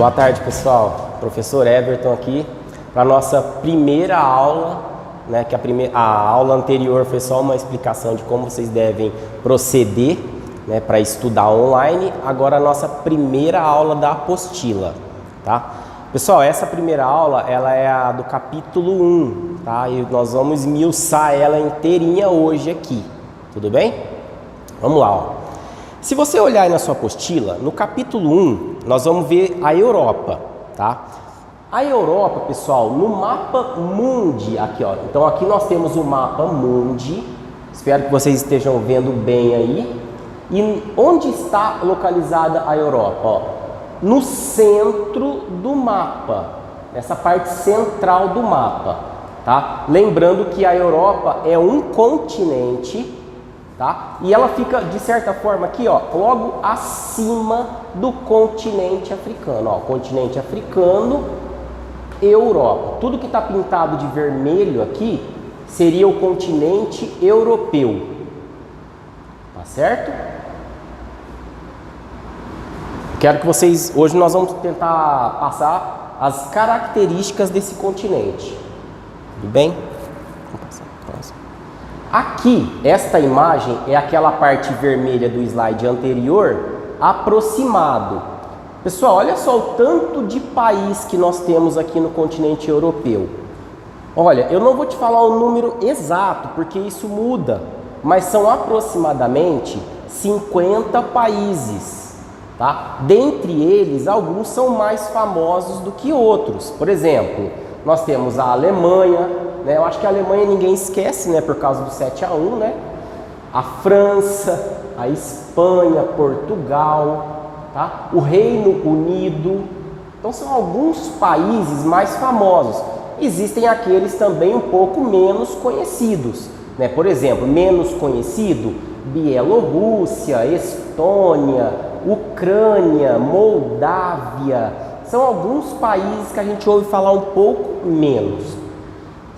Boa tarde, pessoal. Professor Everton aqui para a nossa primeira aula, né? Que a aula anterior foi só uma explicação de como vocês devem proceder, né, para estudar online. Agora a nossa primeira aula da apostila, tá? Pessoal, essa primeira aula ela é a do capítulo 1, tá? E nós vamos esmiuçar ela inteirinha hoje aqui, tudo bem? Vamos lá, ó. Se você olhar aí na sua apostila, no capítulo 1, nós vamos ver a Europa, tá? A Europa, pessoal, no mapa mundi, aqui, ó. Então aqui nós temos o mapa mundi. Espero que vocês estejam vendo bem aí. E onde está localizada a Europa? Ó, no centro do mapa, nessa parte central do mapa, tá? Lembrando que a Europa é um continente, tá? E ela fica, de certa forma, aqui, ó, logo acima do continente africano. Ó, continente africano, Europa. Tudo que está pintado de vermelho aqui seria o continente europeu. Tá certo? Quero que vocês... Hoje nós vamos tentar passar as características desse continente. Tudo bem? Vamos passar para próximo. Aqui, esta imagem é aquela parte vermelha do slide anterior, aproximado. Pessoal, olha só o tanto de país que nós temos aqui no continente europeu. Olha, eu não vou te falar o número exato, porque isso muda, mas são aproximadamente 50 países, tá? Dentre eles, alguns são mais famosos do que outros. Por exemplo, nós temos a Alemanha, né? Eu acho que a Alemanha ninguém esquece, né, por causa do 7-1, né? A França, a Espanha, Portugal, tá? O Reino Unido. Então são alguns países mais famosos. Existem aqueles também um pouco menos conhecidos, né? Por exemplo, menos conhecido, Bielorrússia, Estônia, Ucrânia, Moldávia. São alguns países que a gente ouve falar um pouco menos.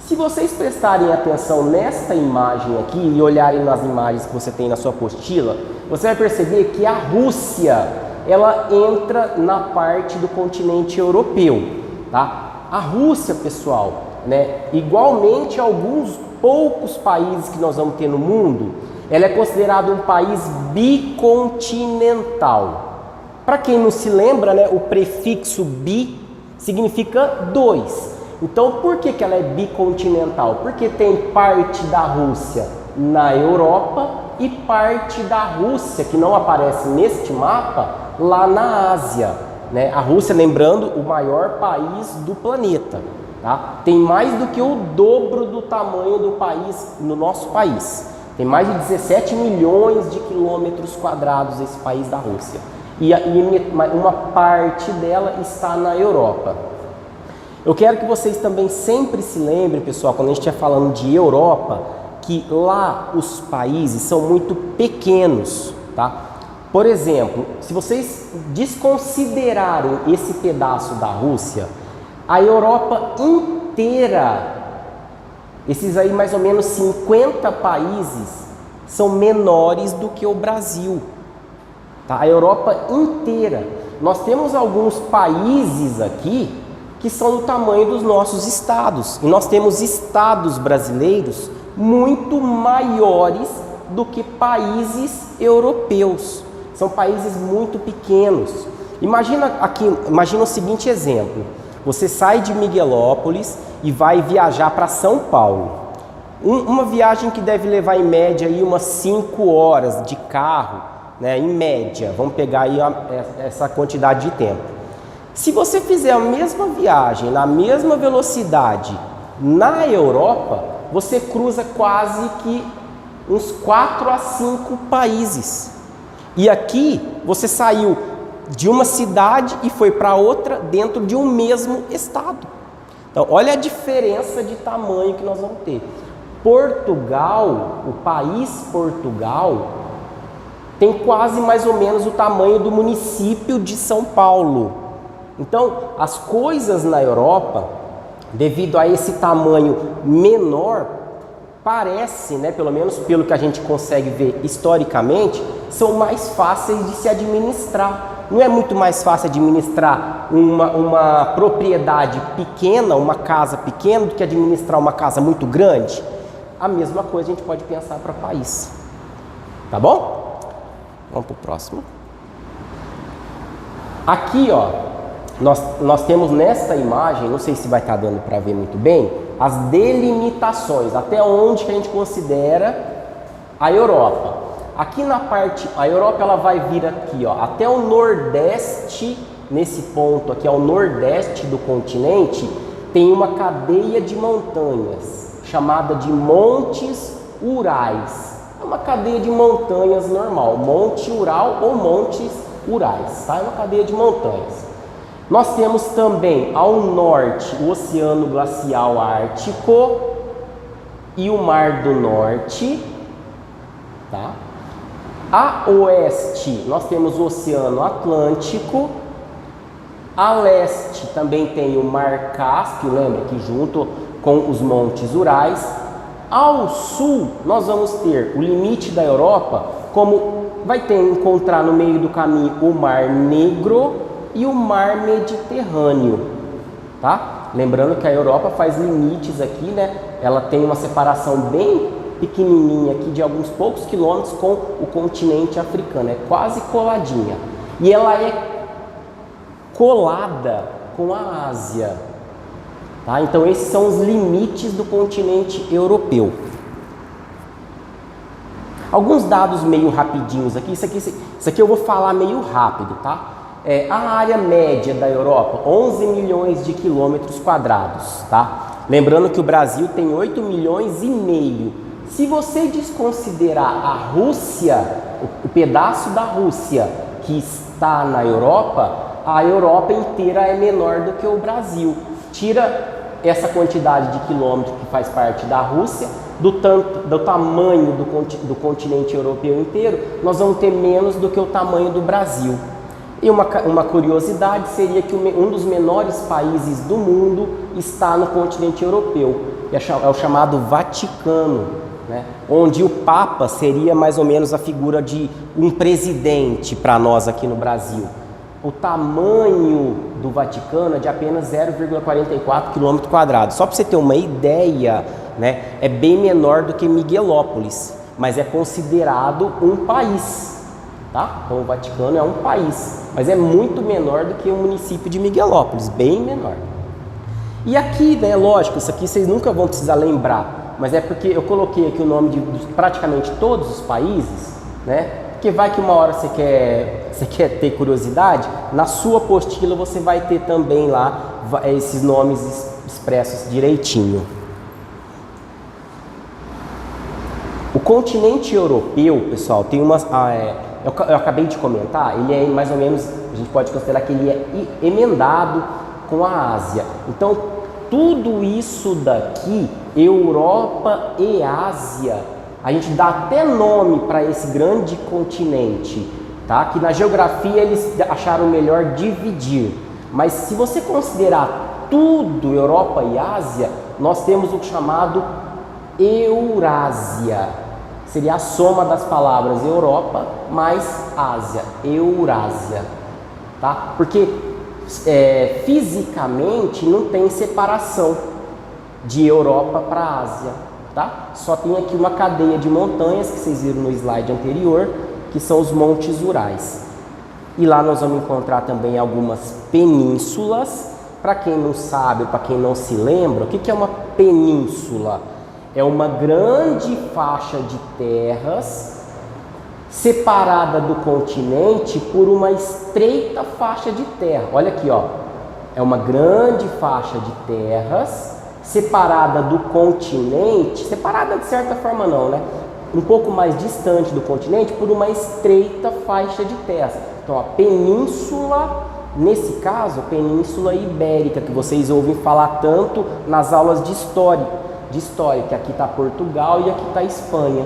Se vocês prestarem atenção nesta imagem aqui e olharem nas imagens que você tem na sua apostila, você vai perceber que a Rússia, ela entra na parte do continente europeu, tá? A Rússia, pessoal, né, igualmente a alguns poucos países que nós vamos ter no mundo, ela é considerada um país bicontinental. Para quem não se lembra, né, o prefixo bi significa dois. Então, por que ela é bicontinental? Porque tem parte da Rússia na Europa e parte da Rússia, que não aparece neste mapa, lá na Ásia, né? A Rússia, lembrando, o maior país do planeta, tá? Tem mais do que o dobro do tamanho do país, no nosso país. Tem mais de 17 milhões de quilômetros quadrados esse país da Rússia. E uma parte dela está na Europa. Eu quero que vocês também sempre se lembrem, pessoal, quando a gente estiver falando de Europa, que lá os países são muito pequenos, tá? Por exemplo, se vocês desconsiderarem esse pedaço da Rússia, a Europa inteira, esses aí mais ou menos 50 países, são menores do que o Brasil, tá? A Europa inteira. Nós temos alguns países aqui que são do tamanho dos nossos estados. E nós temos estados brasileiros muito maiores do que países europeus. São países muito pequenos. Imagina o seguinte exemplo. Você sai de Miguelópolis e vai viajar para São Paulo. Uma viagem que deve levar em média aí umas 5 horas de carro, né? Em média, vamos pegar aí essa quantidade de tempo. Se você fizer a mesma viagem, na mesma velocidade, na Europa, você cruza quase que uns 4 a 5 países. E aqui, você saiu de uma cidade e foi para outra dentro de um mesmo estado. Então, olha a diferença de tamanho que nós vamos ter. Portugal, o país Portugal, tem quase mais ou menos o tamanho do município de São Paulo. Então, as coisas na Europa, devido a esse tamanho menor, parece, né, pelo menos pelo que a gente consegue ver historicamente, são mais fáceis de se administrar. Não é muito mais fácil administrar uma propriedade pequena, uma casa pequena, do que administrar uma casa muito grande? A mesma coisa a gente pode pensar para o país. Tá bom? Vamos para o próximo. Aqui, ó, nós temos nesta imagem, não sei se vai estar dando para ver muito bem, as delimitações, até onde que a gente considera a Europa. Aqui na parte, a Europa ela vai vir aqui, ó, até o nordeste, nesse ponto aqui, ao nordeste do continente, tem uma cadeia de montanhas, chamada de Montes Urais. É uma cadeia de montanhas normal, Monte Ural ou Montes Urais, tá? É uma cadeia de montanhas. Nós temos também ao norte o Oceano Glacial Ártico e o Mar do Norte, tá? A oeste nós temos o Oceano Atlântico, a leste também tem o Mar Cáspio, lembra que junto com os Montes Urais. Ao sul nós vamos ter o limite da Europa, como vai encontrar no meio do caminho o Mar Negro e o Mar Mediterrâneo, tá? Lembrando que a Europa faz limites aqui, né? Ela tem uma separação bem pequenininha aqui de alguns poucos quilômetros com o continente africano, é quase coladinha. E ela é colada com a Ásia, tá? Então esses são os limites do continente europeu. Alguns dados meio rapidinhos aqui, isso aqui eu vou falar meio rápido, tá? A área média da Europa, 11 milhões de quilômetros quadrados, tá? Lembrando que o Brasil tem 8 milhões e meio. Se você desconsiderar a Rússia, o pedaço da Rússia que está na Europa, a Europa inteira é menor do que o Brasil. Tira essa quantidade de quilômetros que faz parte da Rússia, do tamanho do continente europeu inteiro, nós vamos ter menos do que o tamanho do Brasil. E uma curiosidade seria que um dos menores países do mundo está no continente europeu, é o chamado Vaticano, né? Onde o Papa seria mais ou menos a figura de um presidente para nós aqui no Brasil. O tamanho do Vaticano é de apenas 0,44 km². Só para você ter uma ideia, né, é bem menor do que Miguelópolis, mas é considerado um país, tá? Então o Vaticano é um país, mas é muito menor do que o município de Miguelópolis, bem menor. E aqui, né, lógico, isso aqui vocês nunca vão precisar lembrar, mas é porque eu coloquei aqui o nome de praticamente todos os países, né? Porque vai que uma hora você quer ter curiosidade, na sua apostila você vai ter também lá esses nomes expressos direitinho. O continente europeu, pessoal, tem umas... eu acabei de comentar, ele é mais ou menos, a gente pode considerar que ele é emendado com a Ásia. Então, tudo isso daqui, Europa e Ásia, a gente dá até nome para esse grande continente, tá? Que na geografia eles acharam melhor dividir. Mas se você considerar tudo Europa e Ásia, nós temos o chamado Eurásia. Seria a soma das palavras Europa mais Ásia, Eurásia, tá? Porque fisicamente não tem separação de Europa para Ásia, tá? Só tem aqui uma cadeia de montanhas que vocês viram no slide anterior, que são os Montes Urais. E lá nós vamos encontrar também algumas penínsulas. Para quem não sabe, para quem não se lembra, o que é uma península? É uma grande faixa de terras separada do continente por uma estreita faixa de terra. Olha aqui, ó. É uma grande faixa de terras separada do continente, separada de certa forma não, né? Um pouco mais distante do continente por uma estreita faixa de terra. Então, a península, nesse caso, a Península Ibérica, que vocês ouvem falar tanto nas aulas de história, que aqui está Portugal e aqui está a Espanha,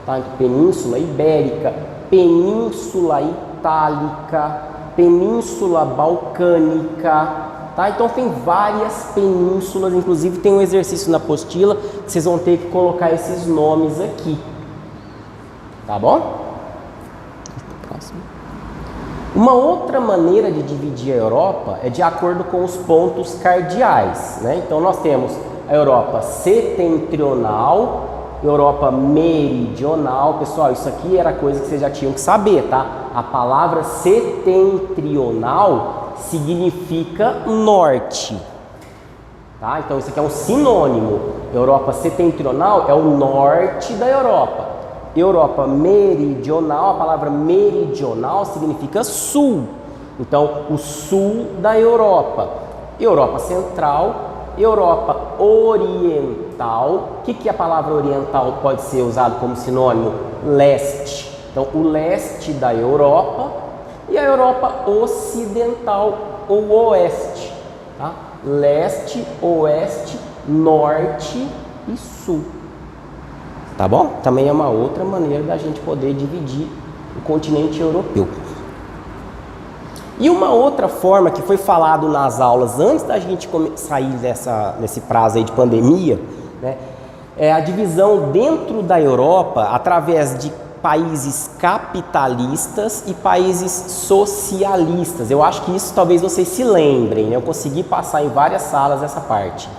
tá? Península Ibérica, Península Itálica, Península Balcânica, tá? Então tem várias penínsulas, inclusive tem um exercício na apostila que vocês vão ter que colocar esses nomes aqui, tá bom? Próximo. Uma outra maneira de dividir a Europa é de acordo com os pontos cardeais, né? Então nós temos a Europa setentrional, Europa meridional. Pessoal, isso aqui era coisa que vocês já tinham que saber, tá? A palavra setentrional significa norte, tá? Então isso aqui é um sinônimo. Europa setentrional é o norte da Europa. Europa meridional, a palavra meridional significa sul. Então, o sul da Europa. Europa central, Europa oriental. O que a palavra oriental pode ser usado como sinônimo? Leste. Então, o leste da Europa e a Europa ocidental ou oeste. Tá? Leste, oeste, norte e sul. Tá bom? Também é uma outra maneira da gente poder dividir o continente europeu. E uma outra forma que foi falado nas aulas antes da gente sair nesse prazo aí de pandemia, né, é a divisão dentro da Europa através de países capitalistas e países socialistas. Eu acho que isso talvez vocês se lembrem, né? Eu consegui passar em várias salas essa parte.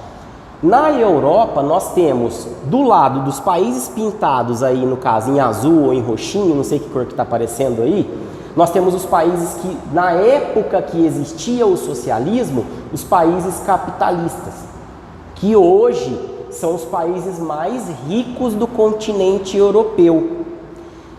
Na Europa, nós temos, do lado dos países pintados aí, no caso, em azul ou em roxinho, não sei que cor que está aparecendo aí, nós temos os países que, na época que existia o socialismo, os países capitalistas, que hoje são os países mais ricos do continente europeu.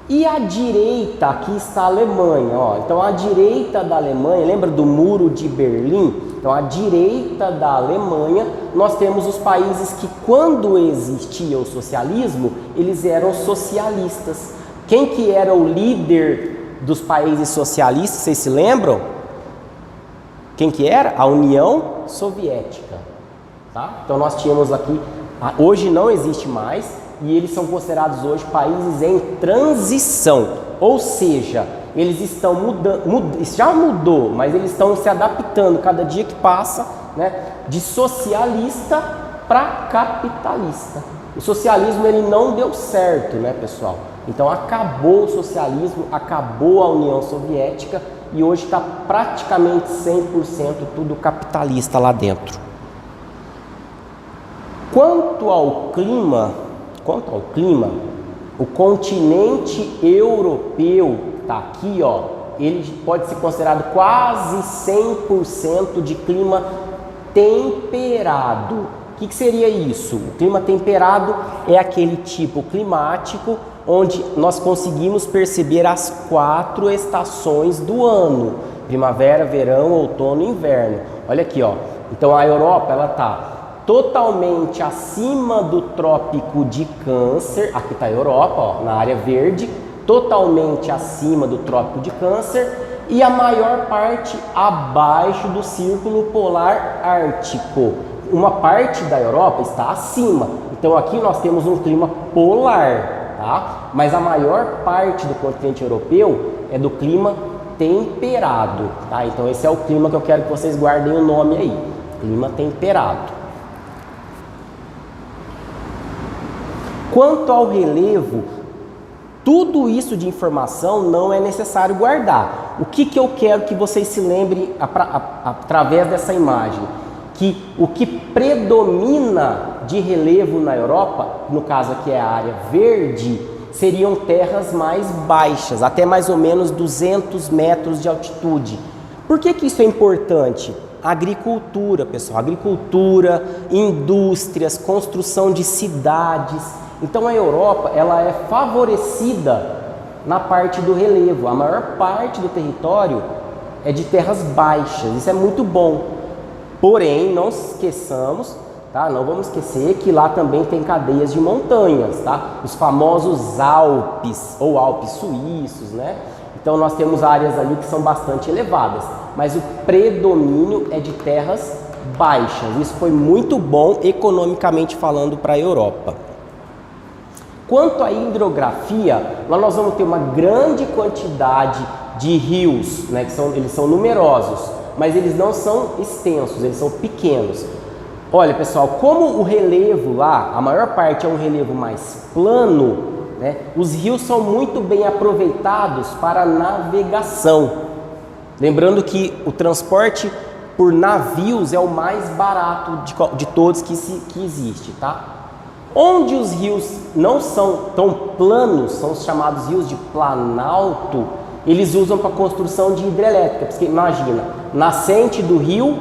E à direita, aqui está a Alemanha, ó. Então, à direita da Alemanha, lembra do Muro de Berlim? Então, à direita da Alemanha, nós temos os países que, quando existia o socialismo, eles eram socialistas. Quem que era o líder dos países socialistas, vocês se lembram? Quem que era? A União Soviética. Tá? Então, nós tínhamos aqui, hoje não existe mais, e eles são considerados hoje países em transição, ou seja, eles estão mudando, já mudou, mas eles estão se adaptando cada dia que passa, né, de socialista para capitalista. O socialismo ele não deu certo, né, pessoal? Então acabou o socialismo, acabou a União Soviética e hoje está praticamente 100% tudo capitalista lá dentro. Quanto ao clima, o continente europeu está aqui, ó, ele pode ser considerado quase 100% de clima temperado. O que seria isso? O clima temperado é aquele tipo climático onde nós conseguimos perceber as 4 estações do ano: primavera, verão, outono e inverno. Olha aqui, ó. Então a Europa ela está totalmente acima do trópico de Câncer, aqui está a Europa, ó, na área verde, totalmente acima do trópico de Câncer e a maior parte abaixo do círculo polar ártico. Uma parte da Europa está acima, então aqui nós temos um clima polar, tá? Mas a maior parte do continente europeu é do clima temperado, tá? Então esse é o clima que eu quero que vocês guardem o nome aí, clima temperado. Quanto ao relevo, tudo isso de informação não é necessário guardar. O que eu quero que vocês se lembrem através dessa imagem? Que o que predomina de relevo na Europa, no caso aqui é a área verde, seriam terras mais baixas, até mais ou menos 200 metros de altitude. Por que isso é importante? Agricultura, pessoal, agricultura, indústrias, construção de cidades. Então a Europa ela é favorecida na parte do relevo. A maior parte do território é de terras baixas, isso é muito bom. Porém, não esqueçamos, tá? Não vamos esquecer que lá também tem cadeias de montanhas, tá? Os famosos Alpes ou Alpes suíços, né? Então nós temos áreas ali que são bastante elevadas, mas o predomínio é de terras baixas. Isso foi muito bom economicamente falando para a Europa. Quanto à hidrografia, lá nós vamos ter uma grande quantidade de rios, né, eles são numerosos, mas eles não são extensos, eles são pequenos. Olha, pessoal, como o relevo lá, a maior parte é um relevo mais plano, né, os rios são muito bem aproveitados para navegação. Lembrando que o transporte por navios é o mais barato de todos que existe, tá? Onde os rios não são tão planos, são os chamados rios de planalto, eles usam para construção de hidrelétrica. Porque imagina, nascente do rio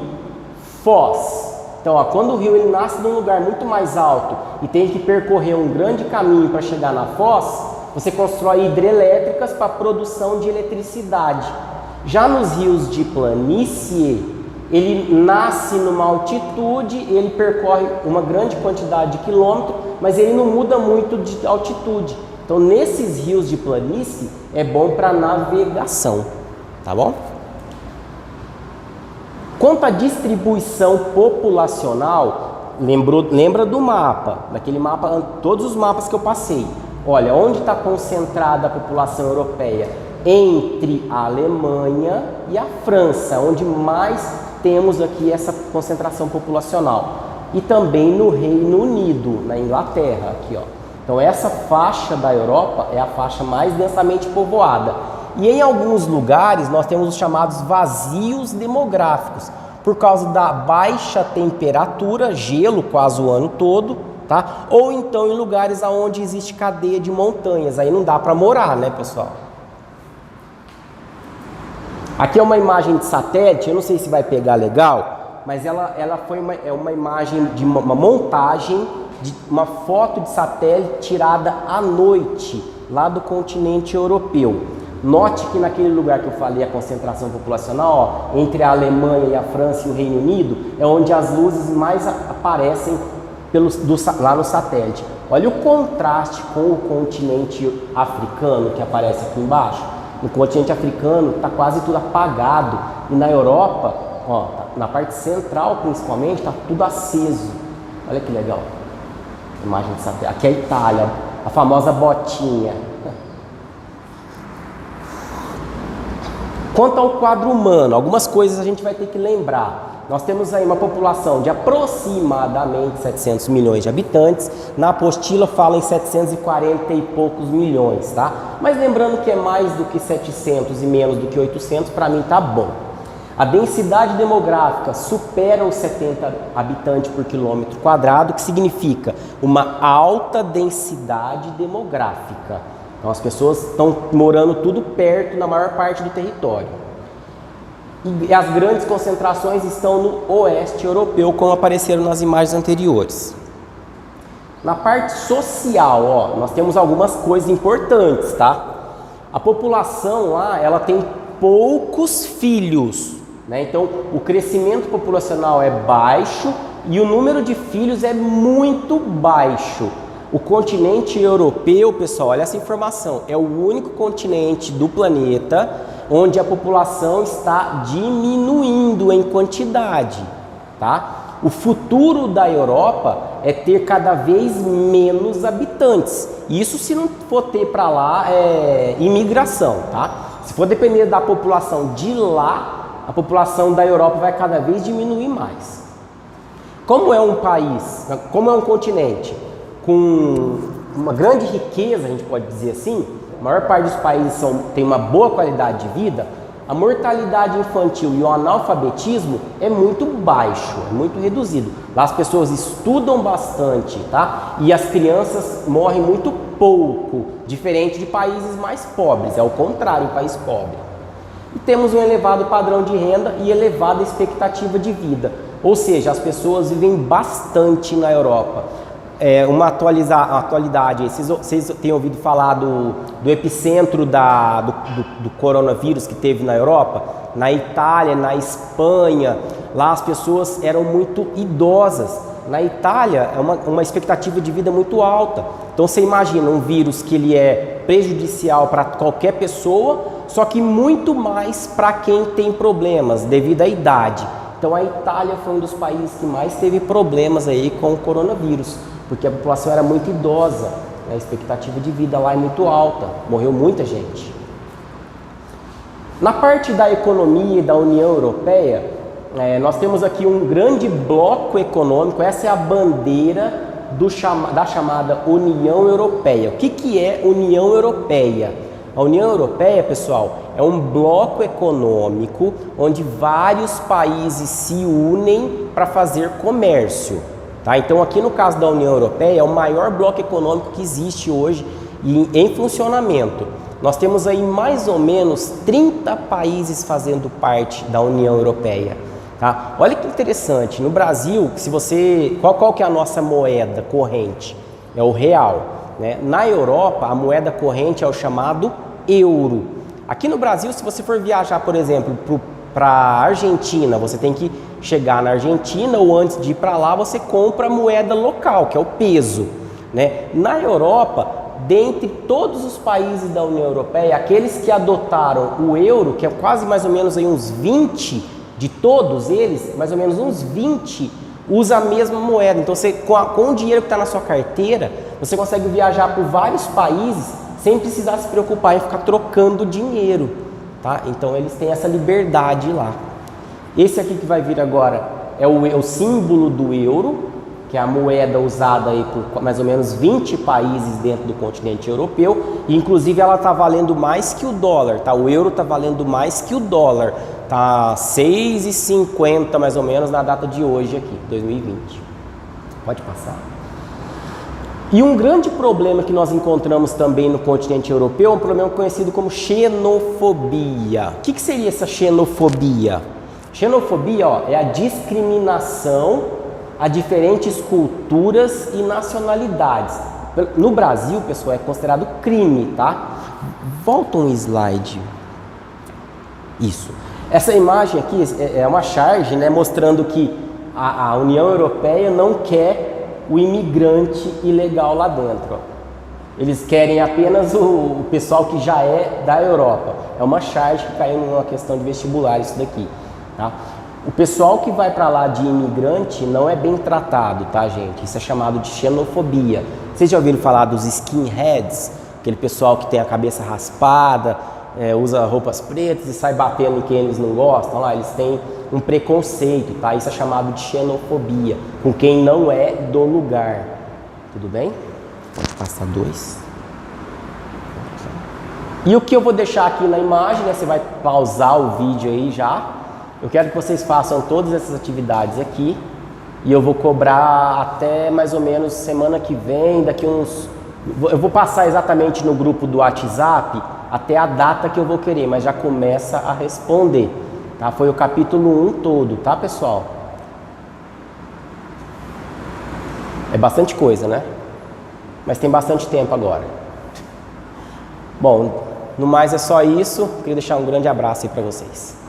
Foz. Então, ó, quando o rio ele nasce num lugar muito mais alto e tem que percorrer um grande caminho para chegar na Foz, você constrói hidrelétricas para produção de eletricidade. Já nos rios de planície, ele nasce numa altitude, ele percorre uma grande quantidade de quilômetros, mas ele não muda muito de altitude. Então, nesses rios de planície, é bom para navegação, tá bom? Quanto à distribuição populacional, lembra do mapa, daquele mapa, todos os mapas que eu passei. Olha, onde está concentrada a população europeia? Entre a Alemanha e a França, onde mais temos aqui essa concentração populacional. E também no Reino Unido, na Inglaterra, aqui, ó. Então essa faixa da Europa é a faixa mais densamente povoada. E em alguns lugares nós temos os chamados vazios demográficos, por causa da baixa temperatura, gelo quase o ano todo, tá? Ou então em lugares onde existe cadeia de montanhas, aí não dá para morar, né, pessoal? Aqui é uma imagem de satélite, eu não sei se vai pegar legal, mas ela foi uma imagem de uma montagem de uma foto de satélite tirada à noite, lá do continente europeu. Note que naquele lugar que eu falei, a concentração populacional, ó, entre a Alemanha e a França e o Reino Unido, é onde as luzes mais aparecem lá no satélite. Olha o contraste com o continente africano que aparece aqui embaixo. No continente africano está quase tudo apagado e na Europa, ó, na parte central principalmente, está tudo aceso. Olha que legal. Imagem de satélite. Aqui é a Itália, a famosa botinha. Quanto ao quadro humano, algumas coisas a gente vai ter que lembrar. Nós temos aí uma população de aproximadamente 700 milhões de habitantes. Na apostila fala em 740 e poucos milhões, tá? Mas lembrando que é mais do que 700 e menos do que 800, para mim tá bom. A densidade demográfica supera os 70 habitantes por quilômetro quadrado, que significa uma alta densidade demográfica. Então as pessoas estão morando tudo perto na maior parte do território. E as grandes concentrações estão no oeste europeu, como apareceram nas imagens anteriores. Na parte social, ó, nós temos algumas coisas importantes, tá? A população lá, ela tem poucos filhos, né? Então o crescimento populacional é baixo e o número de filhos é muito baixo. O continente europeu, pessoal, olha essa informação, é o único continente do planeta onde a população está diminuindo em quantidade, tá? O futuro da Europa é ter cada vez menos habitantes. Isso se não for ter para lá imigração, tá? Se for depender da população de lá, a população da Europa vai cada vez diminuir mais. Como é um país, como é um continente com uma grande riqueza, a gente pode dizer assim, a maior parte dos países tem uma boa qualidade de vida, a mortalidade infantil e o analfabetismo é muito baixo, é muito reduzido. Lá as pessoas estudam bastante, tá? E as crianças morrem muito pouco, diferente de países mais pobres, é o contrário, em país pobre. E temos um elevado padrão de renda e elevada expectativa de vida, ou seja, as pessoas vivem bastante na Europa. Uma atualidade, vocês têm ouvido falar do epicentro do coronavírus que teve na Europa? Na Itália, na Espanha, lá as pessoas eram muito idosas. Na Itália é uma expectativa de vida muito alta. Então você imagina um vírus que ele é prejudicial para qualquer pessoa, só que muito mais para quem tem problemas devido à idade. Então a Itália foi um dos países que mais teve problemas aí com o coronavírus, porque a população era muito idosa, a expectativa de vida lá é muito alta, morreu muita gente. Na parte da economia e da União Europeia, nós temos aqui um grande bloco econômico, essa é a bandeira da chamada União Europeia. O que é União Europeia? A União Europeia, pessoal, é um bloco econômico onde vários países se unem para fazer comércio. Tá? Então, aqui no caso da União Europeia, é o maior bloco econômico que existe hoje em funcionamento. Nós temos aí mais ou menos 30 países fazendo parte da União Europeia. Tá? Olha que interessante, no Brasil, se você, qual que é a nossa moeda corrente? É o real. Né? Na Europa, a moeda corrente é o chamado euro. Aqui no Brasil, se você for viajar, por exemplo, para a Argentina, você tem que chegar na Argentina ou antes de ir para lá, você compra a moeda local, que é o peso. Né? Na Europa, dentre todos os países da União Europeia, aqueles que adotaram o euro, que é quase mais ou menos aí uns 20 de todos eles, mais ou menos uns 20 usa a mesma moeda. Então, você, com o dinheiro que está na sua carteira, você consegue viajar por vários países sem precisar se preocupar em ficar trocando dinheiro. Tá? Então, eles têm essa liberdade lá. Esse aqui que vai vir agora é o símbolo do euro, que é a moeda usada aí por mais ou menos 20 países dentro do continente europeu, e inclusive ela está valendo mais que o dólar, tá? O euro está valendo mais que o dólar, tá 6,50 mais ou menos na data de hoje aqui, 2020. Pode passar. E um grande problema que nós encontramos também no continente europeu é um problema conhecido como xenofobia. O que seria essa xenofobia? Xenofobia, ó, é a discriminação a diferentes culturas e nacionalidades. No Brasil, pessoal, é considerado crime, tá? Volta um slide. Isso. Essa imagem aqui é uma charge, né, mostrando que a União Europeia não quer o imigrante ilegal lá dentro. Ó. Eles querem apenas o pessoal que já é da Europa. É uma charge que caiu numa questão de vestibular isso daqui, tá? O pessoal que vai para lá de imigrante não é bem tratado, tá, gente? Isso é chamado de xenofobia. Vocês já ouviram falar dos skinheads? Aquele pessoal que tem a cabeça raspada, usa roupas pretas e sai batendo em quem eles não gostam. Lá, eles têm um preconceito, tá? Isso é chamado de xenofobia, com quem não é do lugar. Tudo bem? Pode passar 2. E o que eu vou deixar aqui na imagem, né? Você vai pausar o vídeo aí já. Eu quero que vocês façam todas essas atividades aqui e eu vou cobrar até mais ou menos semana que vem, daqui uns... Eu vou passar exatamente no grupo do WhatsApp até a data que eu vou querer, mas já começa a responder, tá? Foi o capítulo 1 todo, tá, pessoal? É bastante coisa, né? Mas tem bastante tempo agora. Bom, no mais é só isso. Queria deixar um grande abraço aí para vocês.